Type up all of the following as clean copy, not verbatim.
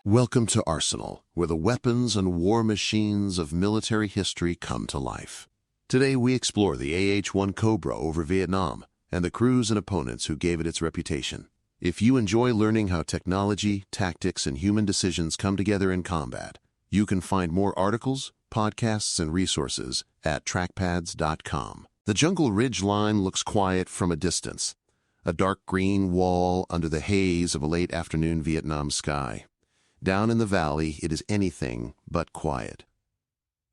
Welcome to Arsenal, where the weapons and war machines of military history come to life. Today we explore the AH-1 Cobra over Vietnam and the crews and opponents who gave it its reputation. If you enjoy learning how technology, tactics, and human decisions come together in combat, you can find more articles, podcasts, and resources at trackpads.com. The Jungle Ridge line looks quiet from a distance, a dark green wall under the haze of a late afternoon Vietnam sky. Down in the valley, it is anything but quiet.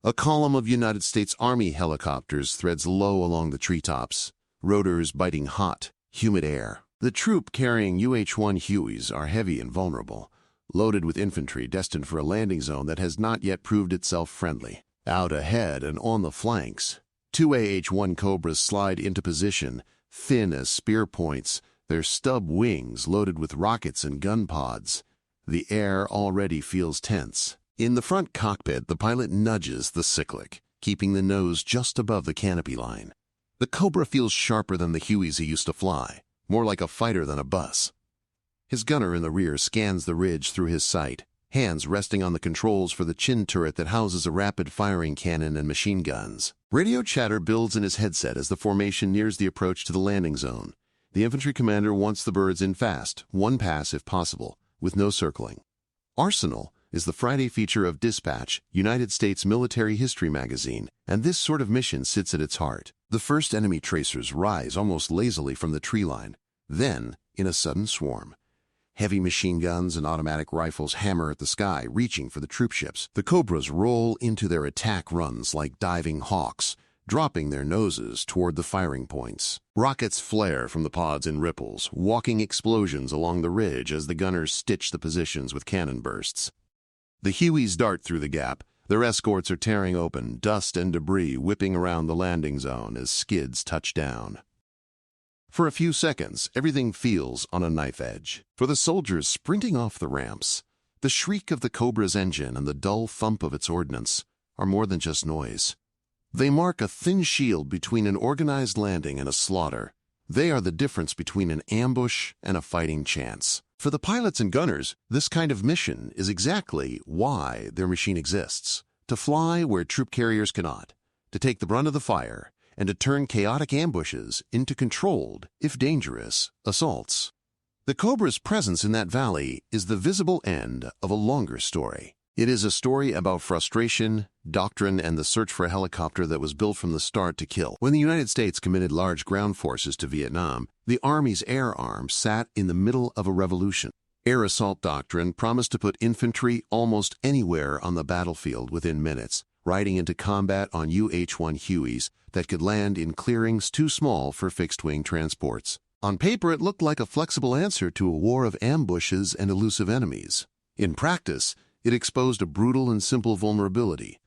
A column of United States Army helicopters threads low along the treetops, rotors biting hot, humid air. The troop carrying AH-1 Hueys are heavy and vulnerable, loaded with infantry destined for a landing zone that has not yet proved itself friendly. Out ahead and on the flanks, two AH-1 Cobras slide into position, thin as spear points, their stub wings loaded with rockets and gun pods. The air already feels tense. In the front cockpit, the pilot nudges the cyclic, keeping the nose just above the canopy line. The Cobra feels sharper than the Hueys he used to fly, more like a fighter than a bus. His gunner in the rear scans the ridge through his sight, hands resting on the controls for the chin turret that houses a rapid-firing cannon and machine guns. Radio chatter builds in his headset as the formation nears the approach to the landing zone. The infantry commander wants the birds in fast, one pass if possible, with no circling. Arsenal is the Friday feature of Dispatch, United States military history magazine, and this sort of mission sits at its heart. The first enemy tracers rise almost lazily from the tree line. Then, in a sudden swarm, heavy machine guns and automatic rifles hammer at the sky, reaching for the troopships. The Cobras roll into their attack runs like diving hawks, dropping their noses toward the firing points. Rockets flare from the pods in ripples, walking explosions along the ridge as the gunners stitch the positions with cannon bursts. The Hueys dart through the gap. Their escorts are tearing open, dust and debris whipping around the landing zone as skids touch down. For a few seconds, everything feels on a knife edge. For the soldiers sprinting off the ramps, the shriek of the Cobra's engine and the dull thump of its ordnance are more than just noise. They mark a thin shield between an organized landing and a slaughter. They are the difference between an ambush and a fighting chance. For the pilots and gunners, this kind of mission is exactly why their machine exists: to fly where troop carriers cannot, to take the brunt of the fire, and to turn chaotic ambushes into controlled, if dangerous, assaults. The Cobra's presence in that valley is the visible end of a longer story. It is a story about frustration, doctrine, and the search for a helicopter that was built from the start to kill. When the United States committed large ground forces to Vietnam, the Army's air arm sat in the middle of a revolution. Air assault doctrine promised to put infantry almost anywhere on the battlefield within minutes, riding into combat on AH-1 Hueys that could land in clearings too small for fixed-wing transports. On paper, it looked like a flexible answer to a war of ambushes and elusive enemies. In practice, it exposed a brutal and simple vulnerability.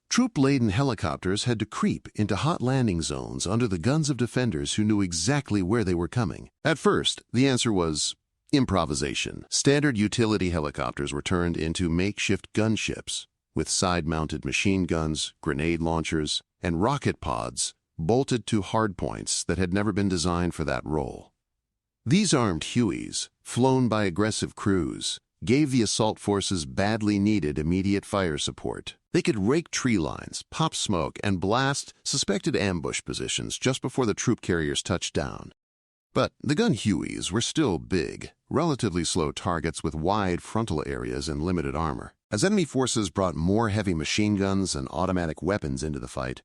Troop-laden helicopters had to creep into hot landing zones under the guns of defenders who knew exactly where they were coming. At first, the answer was improvisation. Standard utility helicopters were turned into makeshift gunships, with side-mounted machine guns, grenade launchers, and rocket pods bolted to hardpoints that had never been designed for that role. These armed Hueys, flown by aggressive crews, gave the assault forces badly needed immediate fire support. They could rake tree lines, pop smoke, and blast suspected ambush positions just before the troop carriers touched down. But the gun Hueys were still big, relatively slow targets with wide frontal areas and limited armor. As enemy forces brought more heavy machine guns and automatic weapons into the fight,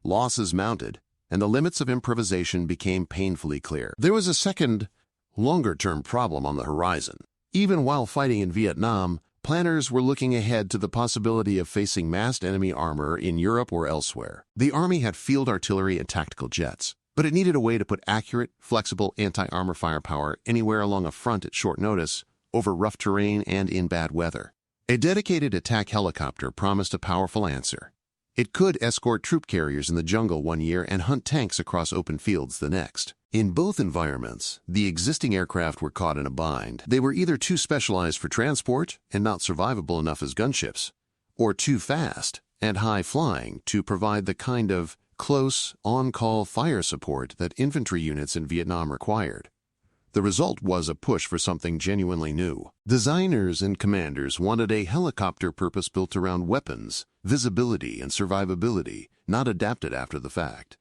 losses mounted, and the limits of improvisation became painfully clear. There was a second, longer-term problem on the horizon. Even while fighting in Vietnam, planners were looking ahead to the possibility of facing massed enemy armor in Europe or elsewhere. The Army had field artillery and tactical jets, but it needed a way to put accurate, flexible anti-armor firepower anywhere along a front at short notice, over rough terrain and in bad weather. A dedicated attack helicopter promised a powerful answer. It could escort troop carriers in the jungle one year and hunt tanks across open fields the next. In both environments, the existing aircraft were caught in a bind. They were either too specialized for transport and not survivable enough as gunships, or too fast and high-flying to provide the kind of close, on-call fire support that infantry units in Vietnam required. The result was a push for something genuinely new. Designers and commanders wanted a helicopter purpose-built around weapons, visibility, and survivability, not adapted after the fact.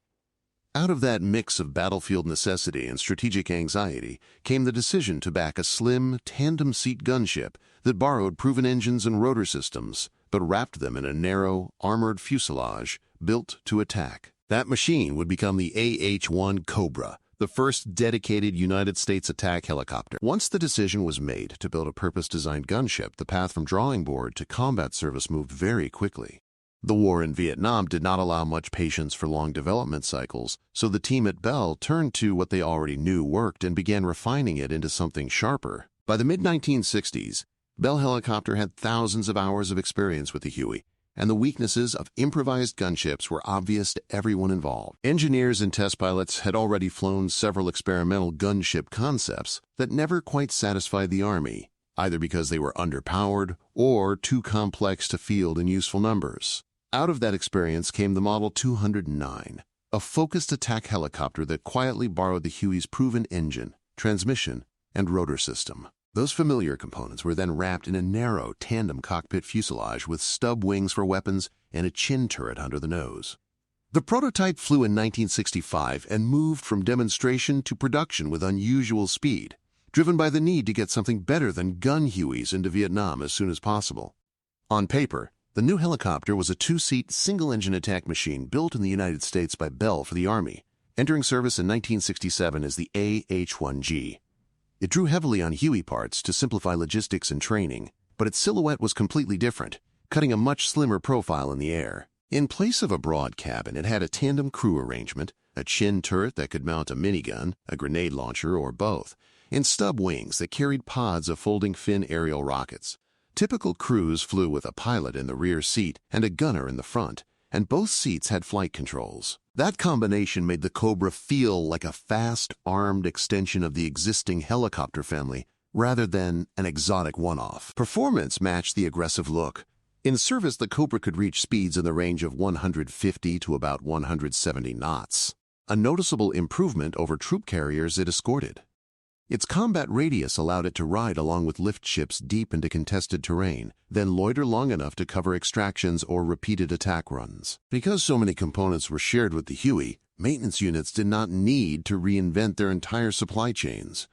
Out of that mix of battlefield necessity and strategic anxiety came the decision to back a slim, tandem-seat gunship that borrowed proven engines and rotor systems, but wrapped them in a narrow, armored fuselage built to attack. That machine would become the AH-1 Cobra, the first dedicated United States attack helicopter. Once the decision was made to build a purpose-designed gunship, the path from drawing board to combat service moved very quickly. The war in Vietnam did not allow much patience for long development cycles, so the team at Bell turned to what they already knew worked and began refining it into something sharper. By the mid-1960s, Bell Helicopter had thousands of hours of experience with the Huey, and the weaknesses of improvised gunships were obvious to everyone involved. Engineers and test pilots had already flown several experimental gunship concepts that never quite satisfied the Army, either because they were underpowered or too complex to field in useful numbers. Out of that experience came the Model 209, a focused attack helicopter that quietly borrowed the Huey's proven engine, transmission, and rotor system. Those familiar components were then wrapped in a narrow tandem cockpit fuselage with stub wings for weapons and a chin turret under the nose. The prototype flew in 1965 and moved from demonstration to production with unusual speed, driven by the need to get something better than gun Hueys into Vietnam as soon as possible. On paper, the new helicopter was a two-seat, single-engine attack machine built in the United States by Bell for the Army, entering service in 1967 as the AH-1G. It drew heavily on Huey parts to simplify logistics and training, but its silhouette was completely different, cutting a much slimmer profile in the air. In place of a broad cabin, it had a tandem crew arrangement, a chin turret that could mount a minigun, a grenade launcher, or both, and stub wings that carried pods of folding fin aerial rockets. Typical crews flew with a pilot in the rear seat and a gunner in the front, and both seats had flight controls. That combination made the Cobra feel like a fast, armed extension of the existing helicopter family rather than an exotic one-off. Performance matched the aggressive look. In service, the Cobra could reach speeds in the range of 150 to about 170 knots, a noticeable improvement over troop carriers it escorted. Its combat radius allowed it to ride along with lift ships deep into contested terrain, then loiter long enough to cover extractions or repeated attack runs. Because so many components were shared with the Huey, maintenance units did not need to reinvent their entire supply chains.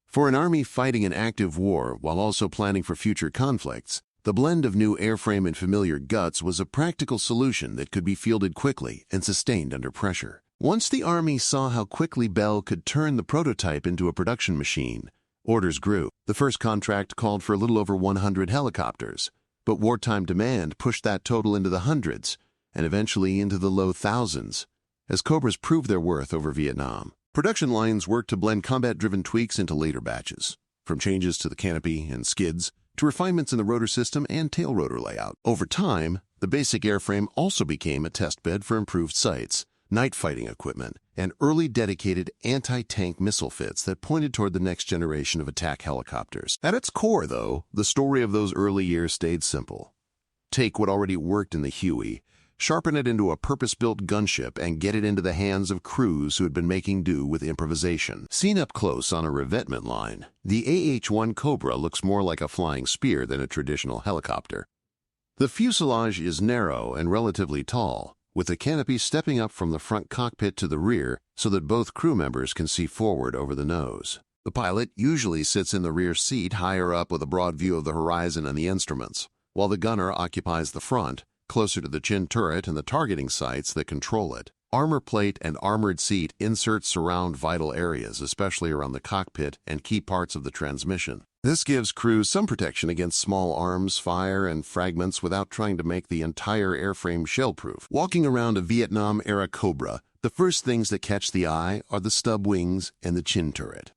For an army fighting an active war while also planning for future conflicts, the blend of new airframe and familiar guts was a practical solution that could be fielded quickly and sustained under pressure. Once the Army saw how quickly Bell could turn the prototype into a production machine, orders grew. The first contract called for a little over 100 helicopters, but wartime demand pushed that total into the hundreds and eventually into the low thousands, as Cobras proved their worth over Vietnam. Production lines worked to blend combat-driven tweaks into later batches, from changes to the canopy and skids to refinements in the rotor system and tail rotor layout. Over time, the basic airframe also became a test bed for improved sights, night fighting equipment, and early dedicated anti-tank missile fits that pointed toward the next generation of attack helicopters. At its core, though, the story of those early years stayed simple. Take what already worked in the Huey, sharpen it into a purpose-built gunship, and get it into the hands of crews who had been making do with improvisation. Seen up close on a revetment line, the AH-1 Cobra looks more like a flying spear than a traditional helicopter. The fuselage is narrow and relatively tall, with the canopy stepping up from the front cockpit to the rear so that both crew members can see forward over the nose. The pilot usually sits in the rear seat higher up with a broad view of the horizon and the instruments, while the gunner occupies the front, closer to the chin turret and the targeting sights that control it. Armor plate and armored seat inserts surround vital areas, especially around the cockpit and key parts of the transmission. This gives crews some protection against small arms, fire, and fragments without trying to make the entire airframe shell-proof. Walking around a Vietnam-era Cobra, the first things that catch the eye are the stub wings and the chin turret.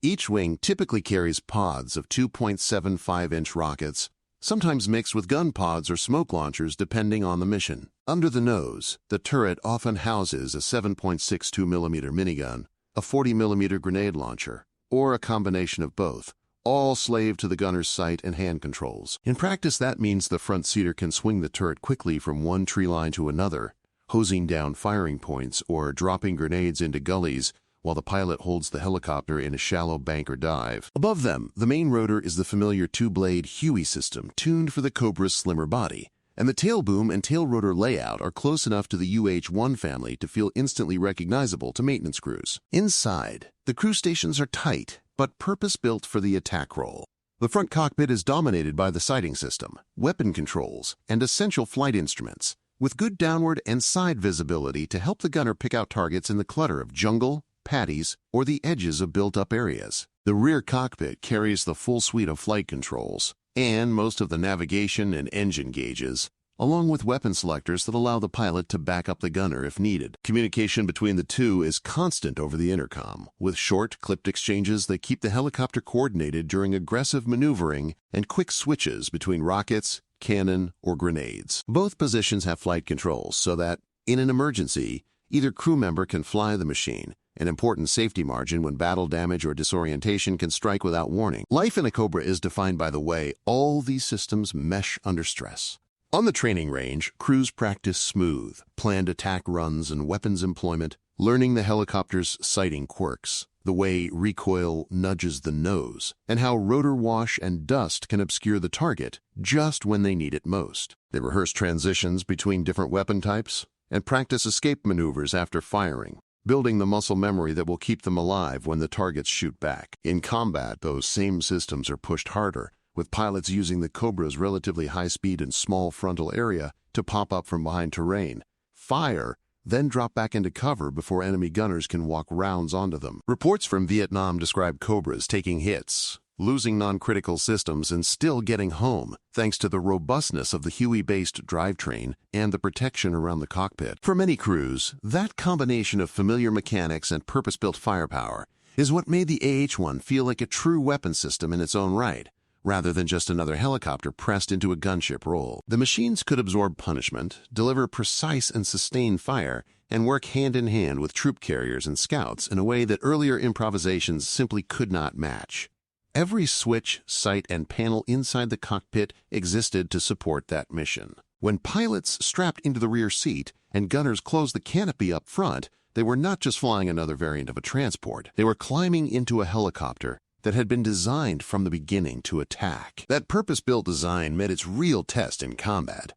Each wing typically carries pods of 2.75-inch rockets, sometimes mixed with gun pods or smoke launchers depending on the mission. Under the nose, the turret often houses a 7.62mm minigun, a 40mm grenade launcher, or a combination of both, all slave to the gunner's sight and hand controls. In practice, that means the front seater can swing the turret quickly from one tree line to another, hosing down firing points or dropping grenades into gullies while the pilot holds the helicopter in a shallow bank or dive. Above them, the main rotor is the familiar two-blade Huey system tuned for the Cobra's slimmer body, and the tail boom and tail rotor layout are close enough to the AH-1 family to feel instantly recognizable to maintenance crews. Inside, the crew stations are tight, but purpose-built for the attack role. The front cockpit is dominated by the sighting system, weapon controls, and essential flight instruments, with good downward and side visibility to help the gunner pick out targets in the clutter of jungle, paddies, or the edges of built-up areas. The rear cockpit carries the full suite of flight controls and most of the navigation and engine gauges, along with weapon selectors that allow the pilot to back up the gunner if needed. Communication between the two is constant over the intercom, with short, clipped exchanges that keep the helicopter coordinated during aggressive maneuvering and quick switches between rockets, cannon, or grenades. Both positions have flight controls so that, in an emergency, either crew member can fly the machine, an important safety margin when battle damage or disorientation can strike without warning. Life in a Cobra is defined by the way all these systems mesh under stress. On the training range, crews practice smooth, planned attack runs and weapons employment, learning the helicopter's sighting quirks, the way recoil nudges the nose, and how rotor wash and dust can obscure the target just when they need it most. They rehearse transitions between different weapon types and practice escape maneuvers after firing, building the muscle memory that will keep them alive when the targets shoot back. In combat, those same systems are pushed harder, with pilots using the Cobra's relatively high speed and small frontal area to pop up from behind terrain, fire, then drop back into cover before enemy gunners can walk rounds onto them. Reports from Vietnam describe Cobras taking hits, losing non-critical systems, and still getting home, thanks to the robustness of the Huey-based drivetrain and the protection around the cockpit. For many crews, that combination of familiar mechanics and purpose-built firepower is what made the AH-1 feel like a true weapon system in its own right, rather than just another helicopter pressed into a gunship role. The machines could absorb punishment, deliver precise and sustained fire, and work hand-in-hand with troop carriers and scouts in a way that earlier improvisations simply could not match. Every switch, sight, and panel inside the cockpit existed to support that mission. When pilots strapped into the rear seat and gunners closed the canopy up front, they were not just flying another variant of a transport. They were climbing into a helicopter that had been designed from the beginning to attack. That purpose-built design met its real test in combat.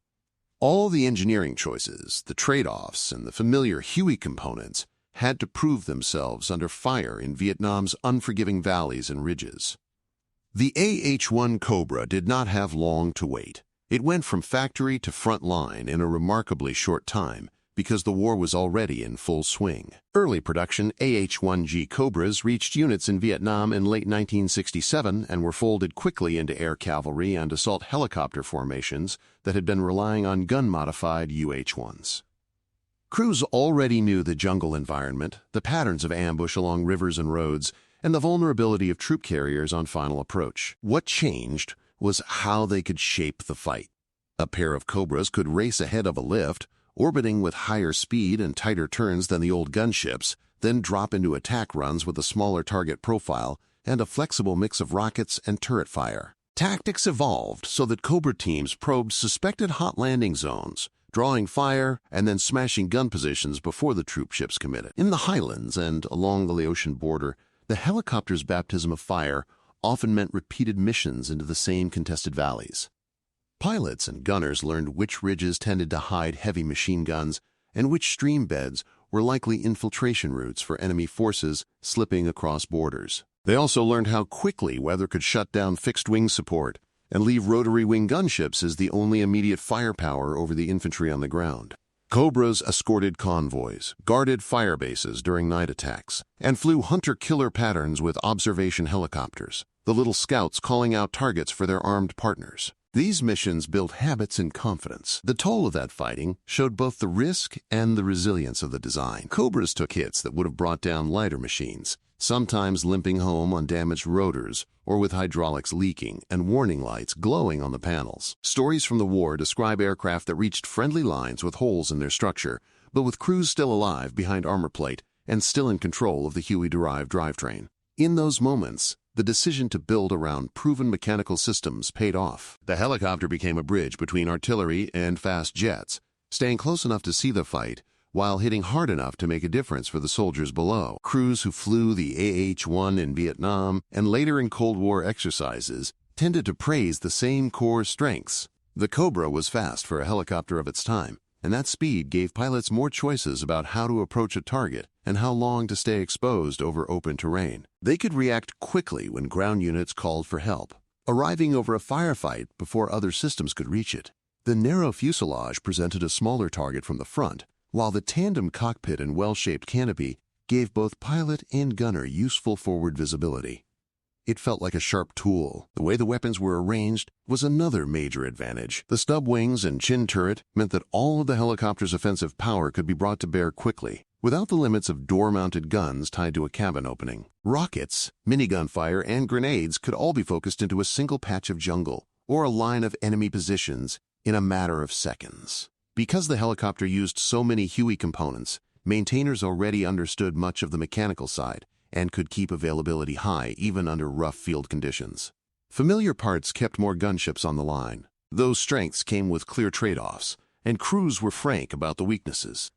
All the engineering choices, the trade-offs, and the familiar Huey components had to prove themselves under fire in Vietnam's unforgiving valleys and ridges. The AH-1 Cobra did not have long to wait. It went from factory to front line in a remarkably short time, because the war was already in full swing. Early production AH-1G Cobras reached units in Vietnam in late 1967 and were folded quickly into air cavalry and assault helicopter formations that had been relying on gun-modified UH-1s. Crews already knew the jungle environment, the patterns of ambush along rivers and roads, and the vulnerability of troop carriers on final approach. What changed was how they could shape the fight. A pair of Cobras could race ahead of a lift, orbiting with higher speed and tighter turns than the old gunships, then drop into attack runs with a smaller target profile and a flexible mix of rockets and turret fire. Tactics evolved so that Cobra teams probed suspected hot landing zones, drawing fire and then smashing gun positions before the troop ships committed. In the Highlands and along the Laotian border, the helicopter's baptism of fire often meant repeated missions into the same contested valleys. Pilots and gunners learned which ridges tended to hide heavy machine guns and which stream beds were likely infiltration routes for enemy forces slipping across borders. They also learned how quickly weather could shut down fixed-wing support and leave rotary-wing gunships as the only immediate firepower over the infantry on the ground. Cobras escorted convoys, guarded fire bases during night attacks, and flew hunter-killer patterns with observation helicopters, the little scouts calling out targets for their armed partners. These missions built habits and confidence. The toll of that fighting showed both the risk and the resilience of the design. Cobras took hits that would have brought down lighter machines, sometimes limping home on damaged rotors or with hydraulics leaking and warning lights glowing on the panels. Stories from the war describe aircraft that reached friendly lines with holes in their structure, but with crews still alive behind armor plate and still in control of the Huey-derived drivetrain. In those moments, the decision to build around proven mechanical systems paid off. The helicopter became a bridge between artillery and fast jets, staying close enough to see the fight, while hitting hard enough to make a difference for the soldiers below. Crews who flew the AH-1 in Vietnam and later in Cold War exercises tended to praise the same core strengths. The Cobra was fast for a helicopter of its time, and that speed gave pilots more choices about how to approach a target and how long to stay exposed over open terrain. They could react quickly when ground units called for help, arriving over a firefight before other systems could reach it. The narrow fuselage presented a smaller target from the front, while the tandem cockpit and well-shaped canopy gave both pilot and gunner useful forward visibility. It felt like a sharp tool. The way the weapons were arranged was another major advantage. The stub wings and chin turret meant that all of the helicopter's offensive power could be brought to bear quickly, without the limits of door-mounted guns tied to a cabin opening. Rockets, minigun fire, and grenades could all be focused into a single patch of jungle or a line of enemy positions in a matter of seconds. Because the helicopter used so many Huey components, maintainers already understood much of the mechanical side and could keep availability high even under rough field conditions. Familiar parts kept more gunships on the line. Those strengths came with clear trade-offs, and crews were frank about the weaknesses.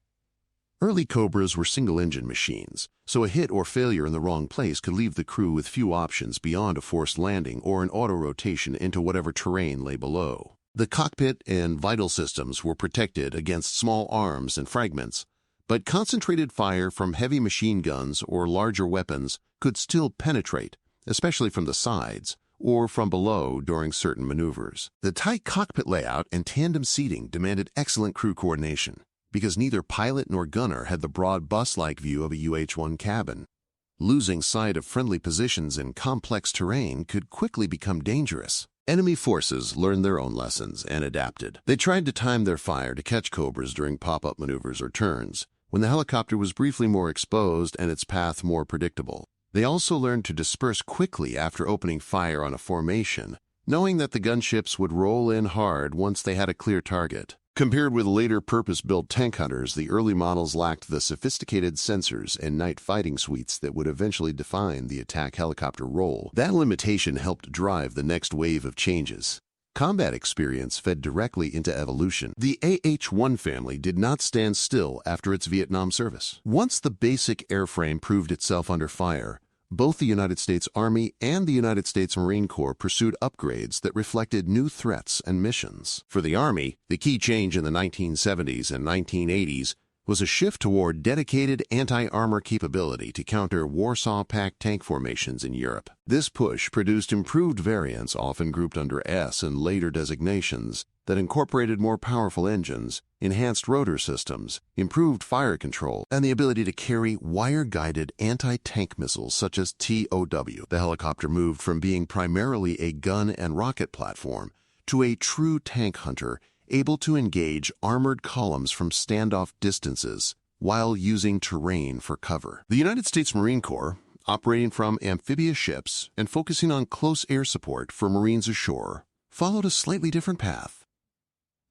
Early Cobras were single-engine machines, so a hit or failure in the wrong place could leave the crew with few options beyond a forced landing or an auto-rotation into whatever terrain lay below. The cockpit and vital systems were protected against small arms and fragments, but concentrated fire from heavy machine guns or larger weapons could still penetrate, especially from the sides or from below during certain maneuvers. The tight cockpit layout and tandem seating demanded excellent crew coordination, because neither pilot nor gunner had the broad bus-like view of a UH-1 cabin. Losing sight of friendly positions in complex terrain could quickly become dangerous. Enemy forces learned their own lessons and adapted. They tried to time their fire to catch Cobras during pop-up maneuvers or turns, when the helicopter was briefly more exposed and its path more predictable. They also learned to disperse quickly after opening fire on a formation, knowing that the gunships would roll in hard once they had a clear target. Compared with later purpose-built tank hunters, the early models lacked the sophisticated sensors and night fighting suites that would eventually define the attack helicopter role. That limitation helped drive the next wave of changes. Combat experience fed directly into evolution. The AH-1 family did not stand still after its Vietnam service. Once the basic airframe proved itself under fire, both the United States Army and the United States Marine Corps pursued upgrades that reflected new threats and missions. For the Army, the key change in the 1970s and 1980s was a shift toward dedicated anti-armor capability to counter Warsaw Pact tank formations in Europe. This push produced improved variants, often grouped under S and later designations, that incorporated more powerful engines, enhanced rotor systems, improved fire control, and the ability to carry wire-guided anti-tank missiles such as TOW. The helicopter moved from being primarily a gun and rocket platform to a true tank hunter, able to engage armored columns from standoff distances while using terrain for cover. The United States Marine Corps, operating from amphibious ships and focusing on close air support for Marines ashore, followed a slightly different path.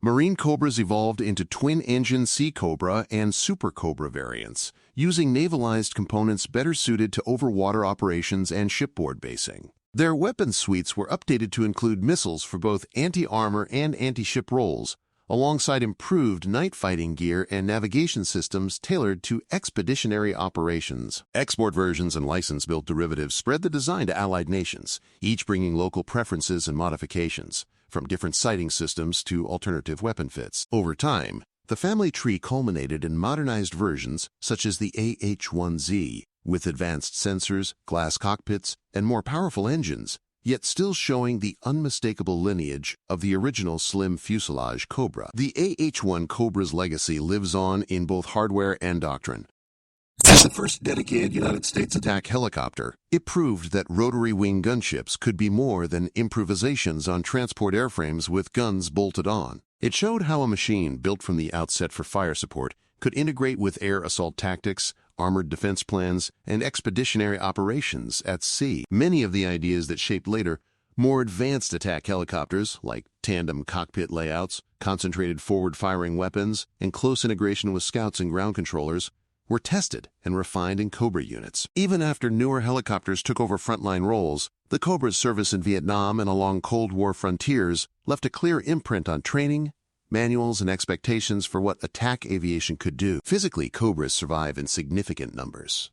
Marine Cobras evolved into twin-engine Sea Cobra and Super Cobra variants, using navalized components better suited to overwater operations and shipboard basing. Their weapon suites were updated to include missiles for both anti-armor and anti-ship roles, alongside improved night fighting gear and navigation systems tailored to expeditionary operations. Export versions and license-built derivatives spread the design to allied nations, each bringing local preferences and modifications, from different sighting systems to alternative weapon fits. Over time, the family tree culminated in modernized versions such as the AH-1Z, with advanced sensors, glass cockpits, and more powerful engines, yet still showing the unmistakable lineage of the original slim fuselage Cobra. The AH-1 Cobra's legacy lives on in both hardware and doctrine. As the first dedicated United States attack helicopter, it proved that rotary wing gunships could be more than improvisations on transport airframes with guns bolted on. It showed how a machine built from the outset for fire support could integrate with air assault tactics, armored defense plans, and expeditionary operations at sea. Many of the ideas that shaped later more advanced attack helicopters, like tandem cockpit layouts, concentrated forward-firing weapons, and close integration with scouts and ground controllers, were tested and refined in Cobra units. Even after newer helicopters took over frontline roles, the Cobra's service in Vietnam and along Cold War frontiers left a clear imprint on training, manuals, and expectations for what attack aviation could do. Physically, Cobras survive in significant numbers.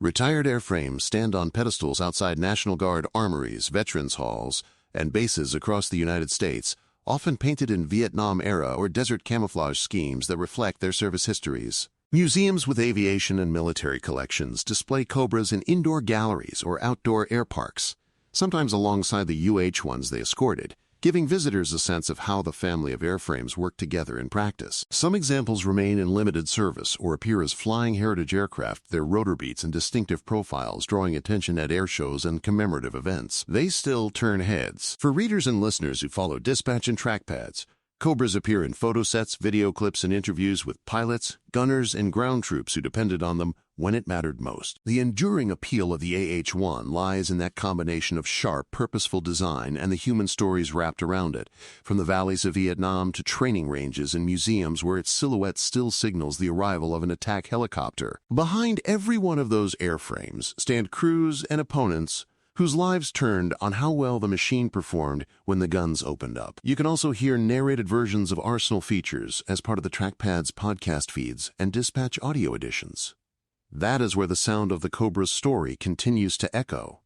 Retired airframes stand on pedestals outside National Guard armories, veterans halls, and bases across the United States, often painted in Vietnam-era or desert camouflage schemes that reflect their service histories. Museums with aviation and military collections display Cobras in indoor galleries or outdoor air parks, sometimes alongside the AH-1s they escorted, giving visitors a sense of how the family of airframes work together in practice. Some examples remain in limited service or appear as flying heritage aircraft, their rotor beats and distinctive profiles drawing attention at air shows and commemorative events. They still turn heads. For readers and listeners who follow dispatch and trackpads, Cobras appear in photo sets, video clips, and interviews with pilots, gunners, and ground troops who depended on them when it mattered most. The enduring appeal of the AH-1 lies in that combination of sharp, purposeful design and the human stories wrapped around it, from the valleys of Vietnam to training ranges and museums where its silhouette still signals the arrival of an attack helicopter. Behind every one of those airframes stand crews and opponents whose lives turned on how well the machine performed when the guns opened up. You can also hear narrated versions of Arsenal features as part of the Trackpad's podcast feeds and dispatch audio editions. That is where the sound of the Cobra's story continues to echo.